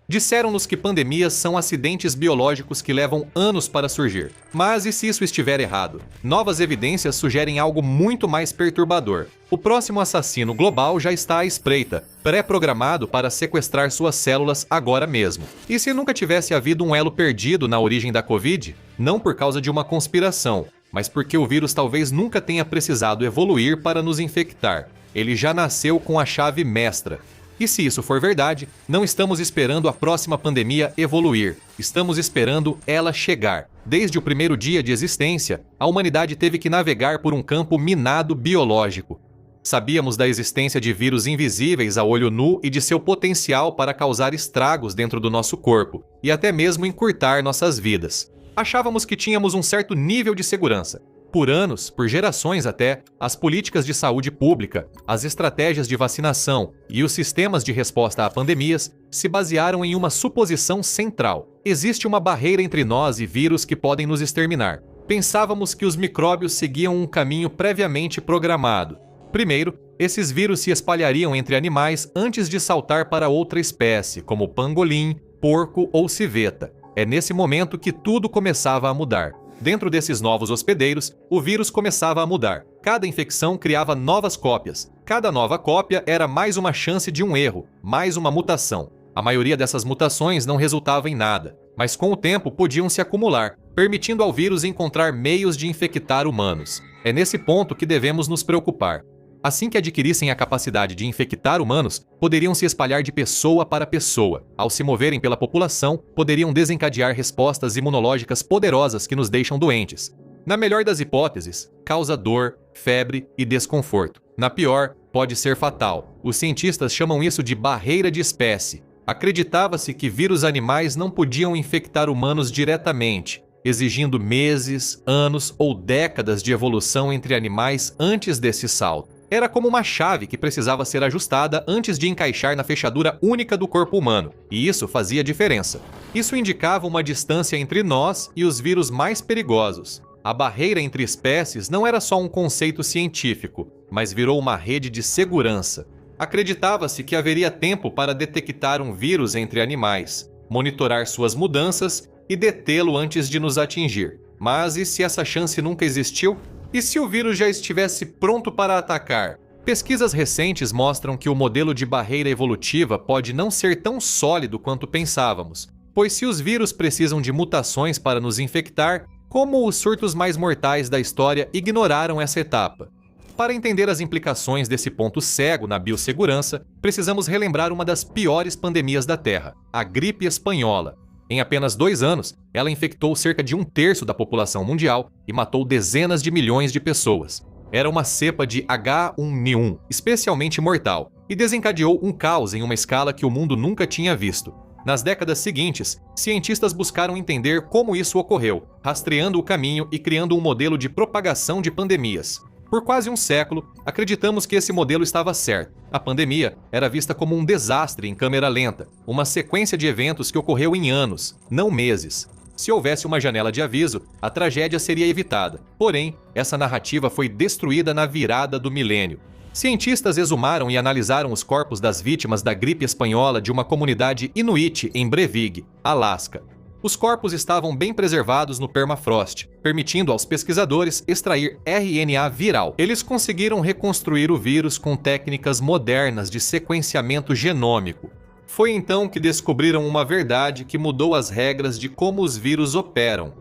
Disseram-nos que pandemias são acidentes biológicos que levam anos para surgir. Mas e se isso estiver errado? Novas evidências sugerem algo muito mais perturbador. O próximo assassino global já está à espreita, pré-programado para sequestrar suas células agora mesmo. E se nunca tivesse havido um elo perdido na origem da Covid? Não por causa de uma conspiração, mas porque o vírus talvez nunca tenha precisado evoluir para nos infectar. Ele já nasceu com a chave mestra. E se isso for verdade, não estamos esperando a próxima pandemia evoluir, estamos esperando ela chegar. Desde o primeiro dia de existência, a humanidade teve que navegar por um campo minado biológico. Sabíamos da existência de vírus invisíveis a olho nu e de seu potencial para causar estragos dentro do nosso corpo, e até mesmo encurtar nossas vidas. Achávamos que tínhamos um certo nível de segurança. Por anos, por gerações até, as políticas de saúde pública, as estratégias de vacinação e os sistemas de resposta a pandemias se basearam em uma suposição central. Existe uma barreira entre nós e vírus que podem nos exterminar. Pensávamos que os micróbios seguiam um caminho previamente programado. Primeiro, esses vírus se espalhariam entre animais antes de saltar para outra espécie, como pangolim, porco ou civeta. É nesse momento que tudo começava a mudar. Dentro desses novos hospedeiros, o vírus começava a mudar. Cada infecção criava novas cópias. Cada nova cópia era mais uma chance de um erro, mais uma mutação. A maioria dessas mutações não resultava em nada, mas com o tempo podiam se acumular, permitindo ao vírus encontrar meios de infectar humanos. É nesse ponto que devemos nos preocupar. Assim que adquirissem a capacidade de infectar humanos, poderiam se espalhar de pessoa para pessoa. Ao se moverem pela população, poderiam desencadear respostas imunológicas poderosas que nos deixam doentes. Na melhor das hipóteses, causa dor, febre e desconforto. Na pior, pode ser fatal. Os cientistas chamam isso de barreira de espécie. Acreditava-se que vírus animais não podiam infectar humanos diretamente, exigindo meses, anos ou décadas de evolução entre animais antes desse salto. Era como uma chave que precisava ser ajustada antes de encaixar na fechadura única do corpo humano, e isso fazia diferença. Isso indicava uma distância entre nós e os vírus mais perigosos. A barreira entre espécies não era só um conceito científico, mas virou uma rede de segurança. Acreditava-se que haveria tempo para detectar um vírus entre animais, monitorar suas mudanças e detê-lo antes de nos atingir. Mas e se essa chance nunca existiu? E se o vírus já estivesse pronto para atacar? Pesquisas recentes mostram que o modelo de barreira evolutiva pode não ser tão sólido quanto pensávamos, pois se os vírus precisam de mutações para nos infectar, como os surtos mais mortais da história ignoraram essa etapa? Para entender as implicações desse ponto cego na biossegurança, precisamos relembrar uma das piores pandemias da Terra, a gripe espanhola. Em apenas 2 anos, ela infectou cerca de 1/3 da população mundial e matou dezenas de milhões de pessoas. Era uma cepa de H1N1, especialmente mortal, e desencadeou um caos em uma escala que o mundo nunca tinha visto. Nas décadas seguintes, cientistas buscaram entender como isso ocorreu, rastreando o caminho e criando um modelo de propagação de pandemias. Por quase um século, acreditamos que esse modelo estava certo. A pandemia era vista como um desastre em câmera lenta, uma sequência de eventos que ocorreu em anos, não meses. Se houvesse uma janela de aviso, a tragédia seria evitada. Porém, essa narrativa foi destruída na virada do milênio. Cientistas exumaram e analisaram os corpos das vítimas da gripe espanhola de uma comunidade inuit em Brevig, Alasca. Os corpos estavam bem preservados no permafrost, permitindo aos pesquisadores extrair RNA viral. Eles conseguiram reconstruir o vírus com técnicas modernas de sequenciamento genômico. Foi então que descobriram uma verdade que mudou as regras de como os vírus operam.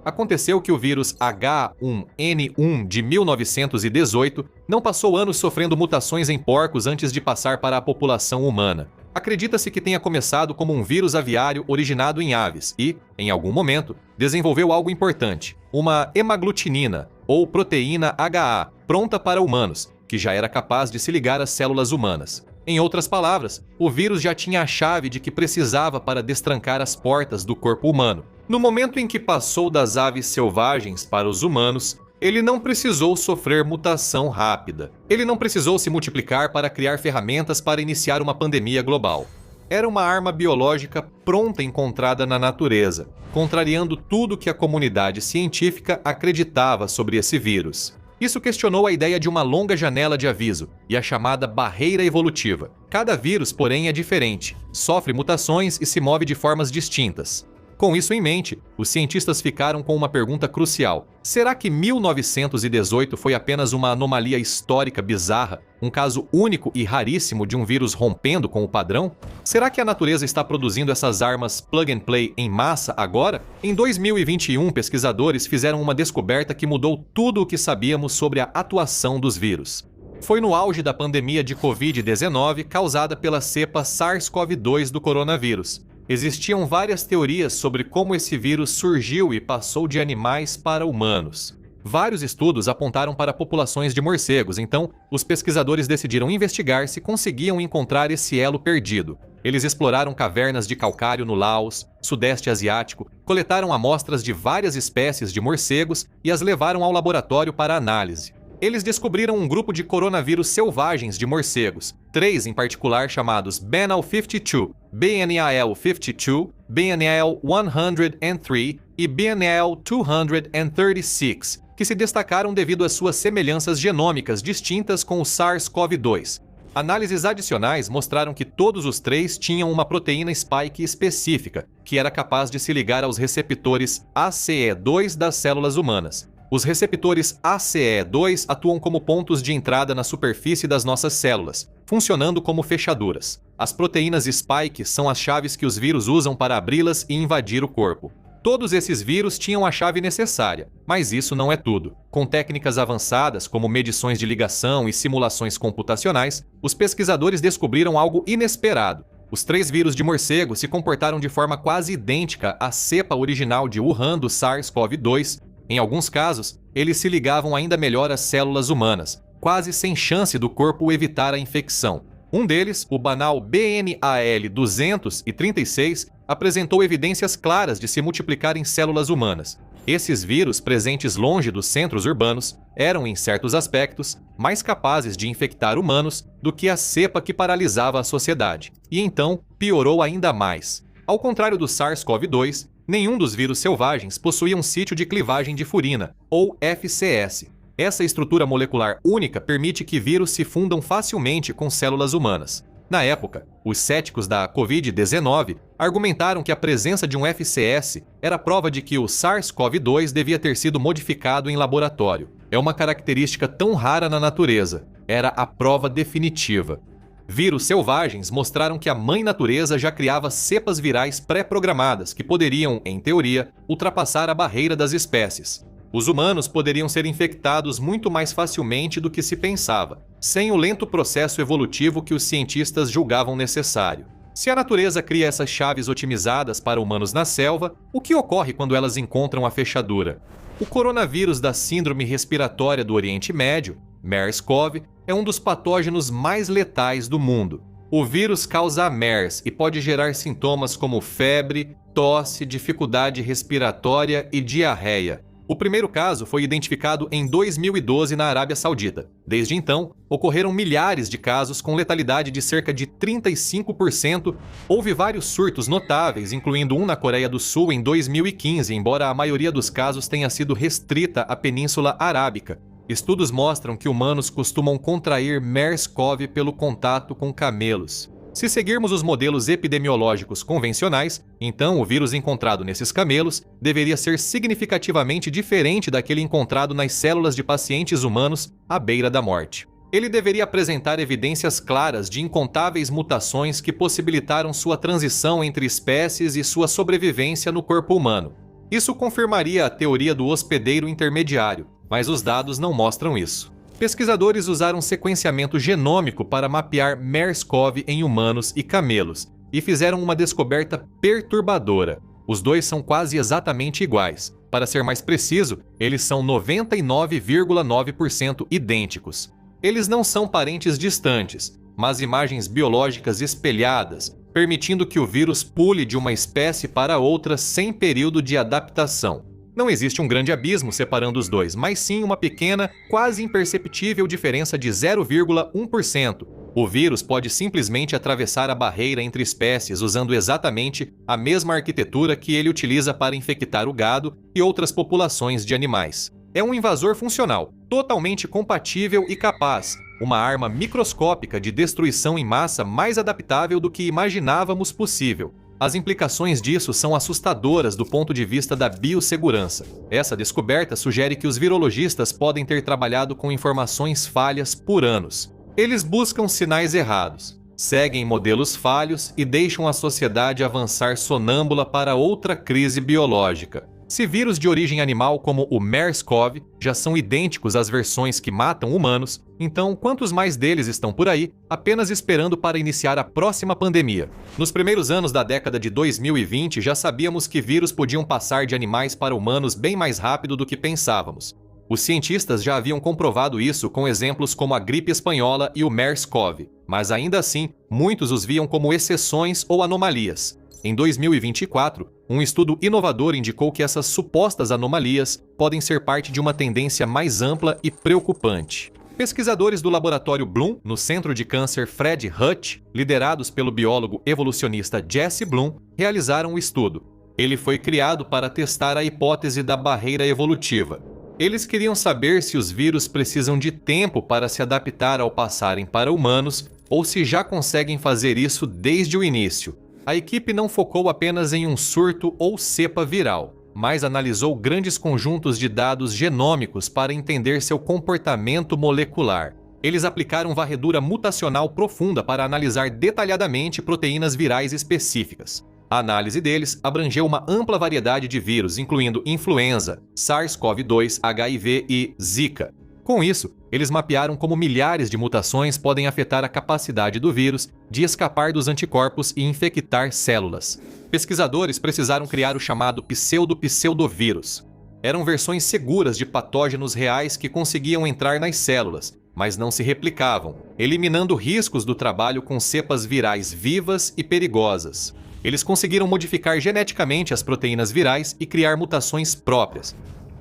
Aconteceu que o vírus H1N1 de 1918 não passou anos sofrendo mutações em porcos antes de passar para a população humana. Acredita-se que tenha começado como um vírus aviário originado em aves e, em algum momento, desenvolveu algo importante, uma hemaglutinina, ou proteína HA, pronta para humanos, que já era capaz de se ligar às células humanas. Em outras palavras, o vírus já tinha a chave de que precisava para destrancar as portas do corpo humano. No momento em que passou das aves selvagens para os humanos, ele não precisou sofrer mutação rápida. Ele não precisou se multiplicar para criar ferramentas para iniciar uma pandemia global. Era uma arma biológica pronta encontrada na natureza, contrariando tudo que a comunidade científica acreditava sobre esse vírus. Isso questionou a ideia de uma longa janela de aviso e a chamada barreira evolutiva. Cada vírus, porém, é diferente, sofre mutações e se move de formas distintas. Com isso em mente, os cientistas ficaram com uma pergunta crucial. Será que 1918 foi apenas uma anomalia histórica bizarra, um caso único e raríssimo de um vírus rompendo com o padrão? Será que a natureza está produzindo essas armas plug and play em massa agora? Em 2021, pesquisadores fizeram uma descoberta que mudou tudo o que sabíamos sobre a atuação dos vírus. Foi no auge da pandemia de Covid-19 causada pela cepa SARS-CoV-2 do coronavírus. Existiam várias teorias sobre como esse vírus surgiu e passou de animais para humanos. Vários estudos apontaram para populações de morcegos, então os pesquisadores decidiram investigar se conseguiam encontrar esse elo perdido. Eles exploraram cavernas de calcário no Laos, Sudeste Asiático, coletaram amostras de várias espécies de morcegos e as levaram ao laboratório para análise. Eles descobriram um grupo de coronavírus selvagens de morcegos, 3 em particular chamados BNL52, BNAL52, BNAL103 e BNAL236, que se destacaram devido às suas semelhanças genômicas distintas com o SARS-CoV-2. Análises adicionais mostraram que todos os 3 tinham uma proteína spike específica, que era capaz de se ligar aos receptores ACE2 das células humanas. Os receptores ACE2 atuam como pontos de entrada na superfície das nossas células, funcionando como fechaduras. As proteínas spike são as chaves que os vírus usam para abri-las e invadir o corpo. Todos esses vírus tinham a chave necessária, mas isso não é tudo. Com técnicas avançadas, como medições de ligação e simulações computacionais, os pesquisadores descobriram algo inesperado. Os 3 vírus de morcego se comportaram de forma quase idêntica à cepa original de Wuhan do SARS-CoV-2. Em alguns casos, eles se ligavam ainda melhor às células humanas, quase sem chance do corpo evitar a infecção. Um deles, o banal BNAL236, apresentou evidências claras de se multiplicar em células humanas. Esses vírus, presentes longe dos centros urbanos, eram, em certos aspectos, mais capazes de infectar humanos do que a cepa que paralisava a sociedade. E então, piorou ainda mais. Ao contrário do SARS-CoV-2, nenhum dos vírus selvagens possuía um sítio de clivagem de furina, ou FCS. Essa estrutura molecular única permite que vírus se fundam facilmente com células humanas. Na época, os céticos da Covid-19 argumentaram que a presença de um FCS era prova de que o SARS-CoV-2 devia ter sido modificado em laboratório. É uma característica tão rara na natureza. Era a prova definitiva. Vírus selvagens mostraram que a mãe natureza já criava cepas virais pré-programadas que poderiam, em teoria, ultrapassar a barreira das espécies. Os humanos poderiam ser infectados muito mais facilmente do que se pensava, sem o lento processo evolutivo que os cientistas julgavam necessário. Se a natureza cria essas chaves otimizadas para humanos na selva, o que ocorre quando elas encontram a fechadura? O coronavírus da Síndrome Respiratória do Oriente Médio, MERS-CoV, é um dos patógenos mais letais do mundo. O vírus causa a MERS e pode gerar sintomas como febre, tosse, dificuldade respiratória e diarreia. O primeiro caso foi identificado em 2012 na Arábia Saudita. Desde então, ocorreram milhares de casos com letalidade de cerca de 35%. Houve vários surtos notáveis, incluindo um na Coreia do Sul em 2015, embora a maioria dos casos tenha sido restrita à Península Arábica. Estudos mostram que humanos costumam contrair MERS-CoV pelo contato com camelos. Se seguirmos os modelos epidemiológicos convencionais, então o vírus encontrado nesses camelos deveria ser significativamente diferente daquele encontrado nas células de pacientes humanos à beira da morte. Ele deveria apresentar evidências claras de incontáveis mutações que possibilitaram sua transição entre espécies e sua sobrevivência no corpo humano. Isso confirmaria a teoria do hospedeiro intermediário, mas os dados não mostram isso. Pesquisadores usaram sequenciamento genômico para mapear MERS-CoV em humanos e camelos e fizeram uma descoberta perturbadora. Os dois são quase exatamente iguais. Para ser mais preciso, eles são 99,9% idênticos. Eles não são parentes distantes, mas imagens biológicas espelhadas, permitindo que o vírus pule de uma espécie para outra sem período de adaptação. Não existe um grande abismo separando os dois, mas sim uma pequena, quase imperceptível diferença de 0,1%. O vírus pode simplesmente atravessar a barreira entre espécies usando exatamente a mesma arquitetura que ele utiliza para infectar o gado e outras populações de animais. É um invasor funcional, totalmente compatível e capaz, uma arma microscópica de destruição em massa mais adaptável do que imaginávamos possível. As implicações disso são assustadoras do ponto de vista da biossegurança. Essa descoberta sugere que os virologistas podem ter trabalhado com informações falhas por anos. Eles buscam sinais errados, seguem modelos falhos e deixam a sociedade avançar sonâmbula para outra crise biológica. Se vírus de origem animal como o MERS-CoV já são idênticos às versões que matam humanos, então quantos mais deles estão por aí, apenas esperando para iniciar a próxima pandemia? Nos primeiros anos da década de 2020, já sabíamos que vírus podiam passar de animais para humanos bem mais rápido do que pensávamos. Os cientistas já haviam comprovado isso com exemplos como a gripe espanhola e o MERS-CoV, mas ainda assim, muitos os viam como exceções ou anomalias. Em 2024, um estudo inovador indicou que essas supostas anomalias podem ser parte de uma tendência mais ampla e preocupante. Pesquisadores do laboratório Bloom, no Centro de Câncer Fred Hutch, liderados pelo biólogo evolucionista Jesse Bloom, realizaram o estudo. Ele foi criado para testar a hipótese da barreira evolutiva. Eles queriam saber se os vírus precisam de tempo para se adaptar ao passarem para humanos ou se já conseguem fazer isso desde o início. A equipe não focou apenas em um surto ou cepa viral, mas analisou grandes conjuntos de dados genômicos para entender seu comportamento molecular. Eles aplicaram varredura mutacional profunda para analisar detalhadamente proteínas virais específicas. A análise deles abrangeu uma ampla variedade de vírus, incluindo influenza, SARS-CoV-2, HIV e Zika. Com isso, eles mapearam como milhares de mutações podem afetar a capacidade do vírus de escapar dos anticorpos e infectar células. Pesquisadores precisaram criar o chamado pseudovírus. Eram versões seguras de patógenos reais que conseguiam entrar nas células, mas não se replicavam, eliminando riscos do trabalho com cepas virais vivas e perigosas. Eles conseguiram modificar geneticamente as proteínas virais e criar mutações próprias.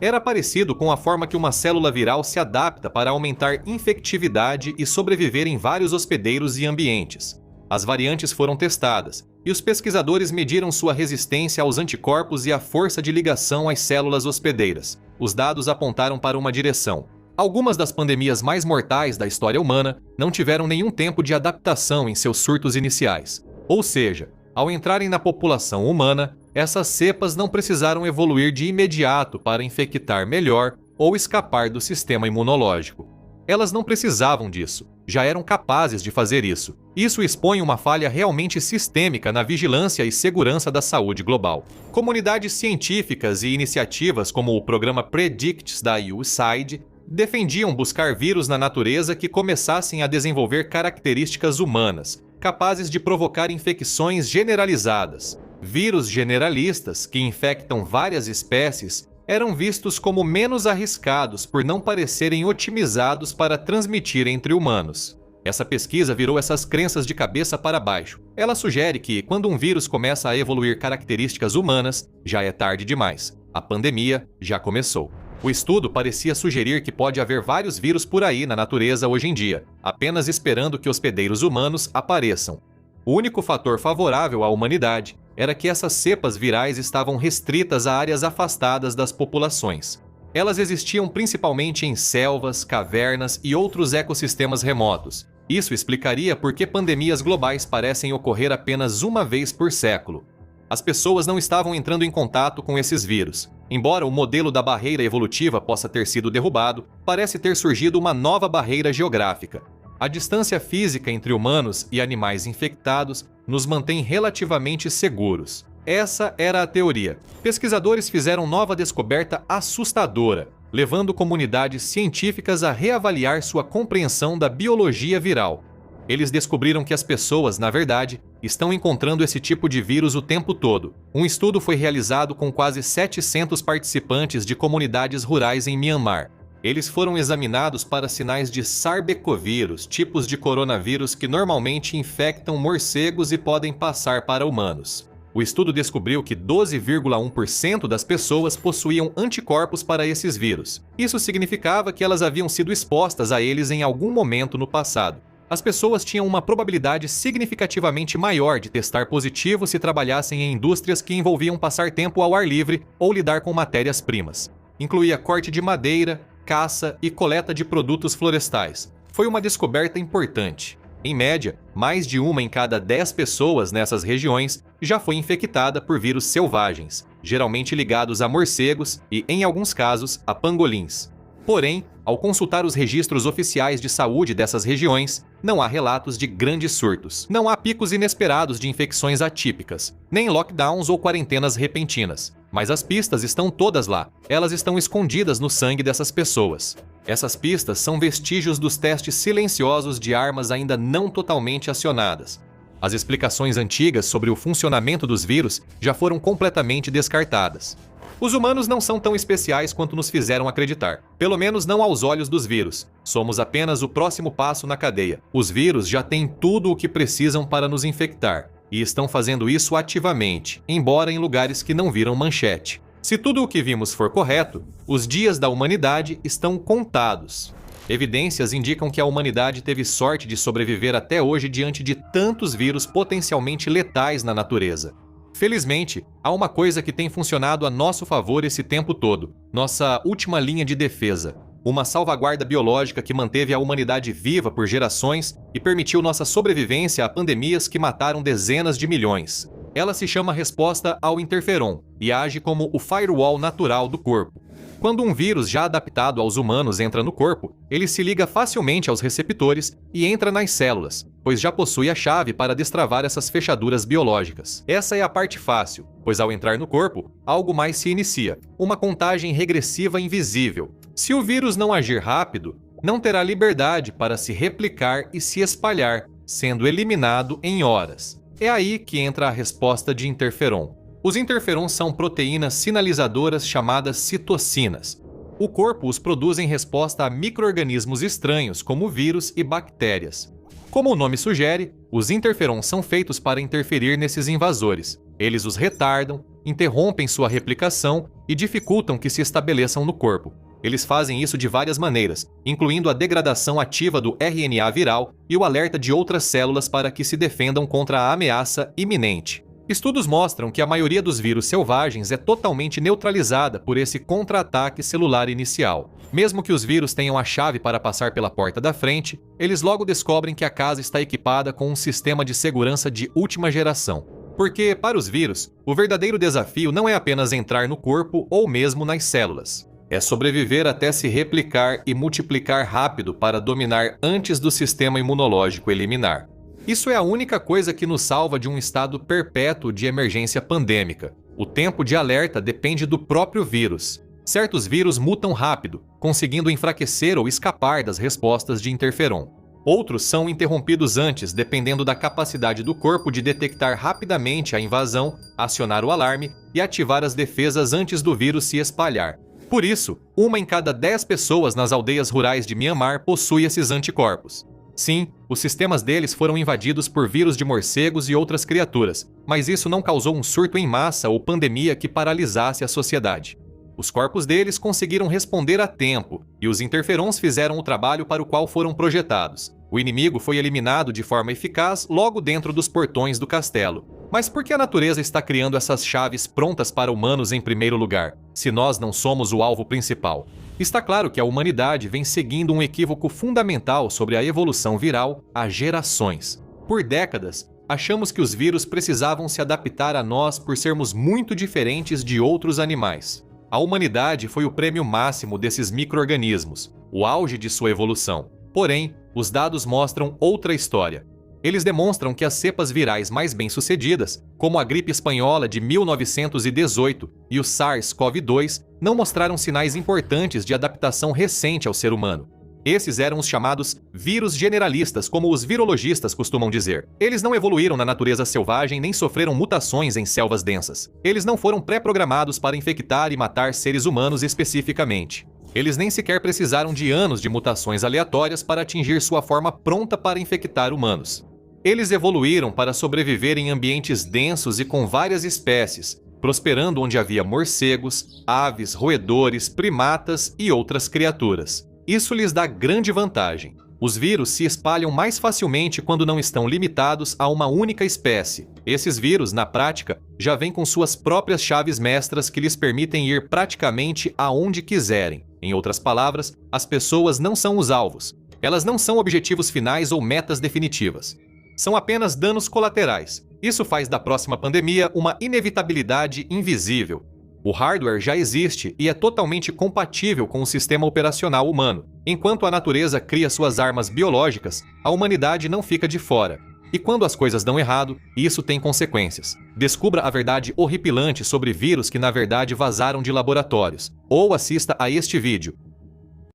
Era parecido com a forma que uma célula viral se adapta para aumentar infectividade e sobreviver em vários hospedeiros e ambientes. As variantes foram testadas, e os pesquisadores mediram sua resistência aos anticorpos e a força de ligação às células hospedeiras. Os dados apontaram para uma direção. Algumas das pandemias mais mortais da história humana não tiveram nenhum tempo de adaptação em seus surtos iniciais. Ou seja, ao entrarem na população humana, essas cepas não precisaram evoluir de imediato para infectar melhor ou escapar do sistema imunológico. Elas não precisavam disso, já eram capazes de fazer isso. Isso expõe uma falha realmente sistêmica na vigilância e segurança da saúde global. Comunidades científicas e iniciativas como o programa Predicts da USAID defendiam buscar vírus na natureza que começassem a desenvolver características humanas, capazes de provocar infecções generalizadas. Vírus generalistas, que infectam várias espécies, eram vistos como menos arriscados por não parecerem otimizados para transmitir entre humanos. Essa pesquisa virou essas crenças de cabeça para baixo. Ela sugere que, quando um vírus começa a evoluir características humanas, já é tarde demais. A pandemia já começou. O estudo parecia sugerir que pode haver vários vírus por aí na natureza hoje em dia, apenas esperando que hospedeiros humanos apareçam. O único fator favorável à humanidade era que essas cepas virais estavam restritas a áreas afastadas das populações. Elas existiam principalmente em selvas, cavernas e outros ecossistemas remotos. Isso explicaria por que pandemias globais parecem ocorrer apenas uma vez por século. As pessoas não estavam entrando em contato com esses vírus. Embora o modelo da barreira evolutiva possa ter sido derrubado, parece ter surgido uma nova barreira geográfica. A distância física entre humanos e animais infectados nos mantém relativamente seguros. Essa era a teoria. Pesquisadores fizeram nova descoberta assustadora, levando comunidades científicas a reavaliar sua compreensão da biologia viral. Eles descobriram que as pessoas, na verdade, estão encontrando esse tipo de vírus o tempo todo. Um estudo foi realizado com quase 700 participantes de comunidades rurais em Myanmar. Eles foram examinados para sinais de sarbecovírus, tipos de coronavírus que normalmente infectam morcegos e podem passar para humanos. O estudo descobriu que 12,1% das pessoas possuíam anticorpos para esses vírus. Isso significava que elas haviam sido expostas a eles em algum momento no passado. As pessoas tinham uma probabilidade significativamente maior de testar positivo se trabalhassem em indústrias que envolviam passar tempo ao ar livre ou lidar com matérias-primas. Incluía corte de madeira, caça e coleta de produtos florestais. Foi uma descoberta importante. Em média, mais de uma em cada 10 pessoas nessas regiões já foi infectada por vírus selvagens, geralmente ligados a morcegos e, em alguns casos, a pangolins. Porém, ao consultar os registros oficiais de saúde dessas regiões, não há relatos de grandes surtos. Não há picos inesperados de infecções atípicas, nem lockdowns ou quarentenas repentinas. Mas as pistas estão todas lá. Elas estão escondidas no sangue dessas pessoas. Essas pistas são vestígios dos testes silenciosos de armas ainda não totalmente acionadas. As explicações antigas sobre o funcionamento dos vírus já foram completamente descartadas. Os humanos não são tão especiais quanto nos fizeram acreditar, pelo menos não aos olhos dos vírus. Somos apenas o próximo passo na cadeia. Os vírus já têm tudo o que precisam para nos infectar, e estão fazendo isso ativamente, embora em lugares que não viram manchete. Se tudo o que vimos for correto, os dias da humanidade estão contados. Evidências indicam que a humanidade teve sorte de sobreviver até hoje diante de tantos vírus potencialmente letais na natureza. Felizmente, há uma coisa que tem funcionado a nosso favor esse tempo todo: nossa última linha de defesa. Uma salvaguarda biológica que manteve a humanidade viva por gerações e permitiu nossa sobrevivência a pandemias que mataram dezenas de milhões. Ela se chama resposta ao interferon e age como o firewall natural do corpo. Quando um vírus já adaptado aos humanos entra no corpo, ele se liga facilmente aos receptores e entra nas células, pois já possui a chave para destravar essas fechaduras biológicas. Essa é a parte fácil, pois ao entrar no corpo, algo mais se inicia, uma contagem regressiva invisível. Se o vírus não agir rápido, não terá liberdade para se replicar e se espalhar, sendo eliminado em horas. É aí que entra a resposta de interferon. Os interferons são proteínas sinalizadoras chamadas citocinas. O corpo os produz em resposta a micro-organismos estranhos, como vírus e bactérias. Como o nome sugere, os interferons são feitos para interferir nesses invasores. Eles os retardam, interrompem sua replicação e dificultam que se estabeleçam no corpo. Eles fazem isso de várias maneiras, incluindo a degradação ativa do RNA viral e o alerta de outras células para que se defendam contra a ameaça iminente. Estudos mostram que a maioria dos vírus selvagens é totalmente neutralizada por esse contra-ataque celular inicial. Mesmo que os vírus tenham a chave para passar pela porta da frente, eles logo descobrem que a casa está equipada com um sistema de segurança de última geração. Porque, para os vírus, o verdadeiro desafio não é apenas entrar no corpo ou mesmo nas células. É sobreviver até se replicar e multiplicar rápido para dominar antes do sistema imunológico eliminar. Isso é a única coisa que nos salva de um estado perpétuo de emergência pandêmica. O tempo de alerta depende do próprio vírus. Certos vírus mutam rápido, conseguindo enfraquecer ou escapar das respostas de interferon. Outros são interrompidos antes, dependendo da capacidade do corpo de detectar rapidamente a invasão, acionar o alarme e ativar as defesas antes do vírus se espalhar. Por isso, uma em cada 10 pessoas nas aldeias rurais de Myanmar possui esses anticorpos. Sim, os sistemas deles foram invadidos por vírus de morcegos e outras criaturas, mas isso não causou um surto em massa ou pandemia que paralisasse a sociedade. Os corpos deles conseguiram responder a tempo, e os interferons fizeram o trabalho para o qual foram projetados. O inimigo foi eliminado de forma eficaz logo dentro dos portões do castelo. Mas por que a natureza está criando essas chaves prontas para humanos em primeiro lugar, se nós não somos o alvo principal? Está claro que a humanidade vem seguindo um equívoco fundamental sobre a evolução viral há gerações. Por décadas, achamos que os vírus precisavam se adaptar a nós por sermos muito diferentes de outros animais. A humanidade foi o prêmio máximo desses micro-organismos, o auge de sua evolução. Porém, os dados mostram outra história. Eles demonstram que as cepas virais mais bem-sucedidas, como a gripe espanhola de 1918 e o SARS-CoV-2, não mostraram sinais importantes de adaptação recente ao ser humano. Esses eram os chamados vírus generalistas, como os virologistas costumam dizer. Eles não evoluíram na natureza selvagem nem sofreram mutações em selvas densas. Eles não foram pré-programados para infectar e matar seres humanos especificamente. Eles nem sequer precisaram de anos de mutações aleatórias para atingir sua forma pronta para infectar humanos. Eles evoluíram para sobreviver em ambientes densos e com várias espécies, prosperando onde havia morcegos, aves, roedores, primatas e outras criaturas. Isso lhes dá grande vantagem. Os vírus se espalham mais facilmente quando não estão limitados a uma única espécie. Esses vírus, na prática, já vêm com suas próprias chaves mestras que lhes permitem ir praticamente aonde quiserem. Em outras palavras, as pessoas não são os alvos. Elas não são objetivos finais ou metas definitivas. São apenas danos colaterais. Isso faz da próxima pandemia uma inevitabilidade invisível. O hardware já existe e é totalmente compatível com o sistema operacional humano. Enquanto a natureza cria suas armas biológicas, a humanidade não fica de fora. E quando as coisas dão errado, isso tem consequências. Descubra a verdade horripilante sobre vírus que na verdade vazaram de laboratórios. Ou assista a este vídeo,